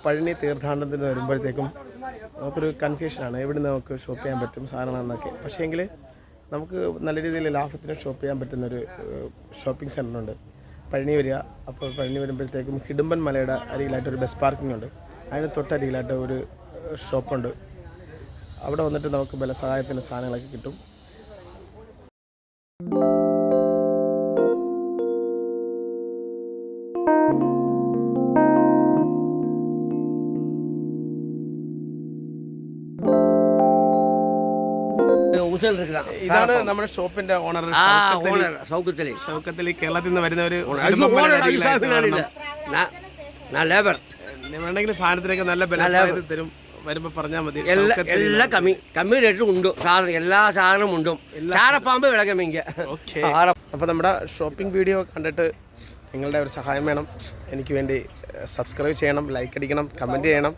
പഴനി തീർത്ഥാടനത്തിന് വരുമ്പോഴത്തേക്കും നമുക്കൊരു കൺഫ്യൂഷനാണ് എവിടെ നമുക്ക് ഷോപ്പ് ചെയ്യാൻ പറ്റും സാധനം എന്നൊക്കെ. പക്ഷേങ്കിൽ നമുക്ക് നല്ല രീതിയിൽ ലാഭത്തിന് ഷോപ്പ് ചെയ്യാൻ പറ്റുന്നൊരു ഷോപ്പിംഗ് സെൻ്ററുണ്ട്. പഴനി വരിക. അപ്പോൾ പഴനി വരുമ്പോഴത്തേക്കും ഹിഡുമ്പൻ മലയുടെ അരികിലായിട്ടൊരു ബസ് പാർക്കിംഗ് ഉണ്ട്. അതിന് തൊട്ടരികിലായിട്ട് ഒരു ഷോപ്പുണ്ട്. അവിടെ വന്നിട്ട് നമുക്ക് ബലസഹായത്തിന് സാധനങ്ങളൊക്കെ കിട്ടും. ഇതാണ് നമ്മുടെ ഷോപ്പിന്റെ ഓണർ ഷൗക്കത്തലി. കേരളത്തിൽ നിന്ന് വരുന്ന ഒരു വേണമെങ്കിൽ സാധനത്തിനൊക്കെ നല്ല ബലസാധ്യത തരും. വരുമ്പോൾ പറഞ്ഞാൽ മതി. എല്ലാ കമ്മി റേറ്റും ഉണ്ട്. എല്ലാ സാധനവും ഉണ്ടും. ചാരപ്പാമ്പ് വിളക്കമെങ്കിൽ. ഓക്കെ. അപ്പോൾ നമ്മുടെ ഷോപ്പിംഗ് വീഡിയോ കണ്ടിട്ട് നിങ്ങളുടെ ഒരു സഹായം വേണം. എനിക്ക് വേണ്ടി സബ്സ്ക്രൈബ് ചെയ്യണം, ലൈക്ക് അടിക്കണം, കമൻറ്റ് ചെയ്യണം.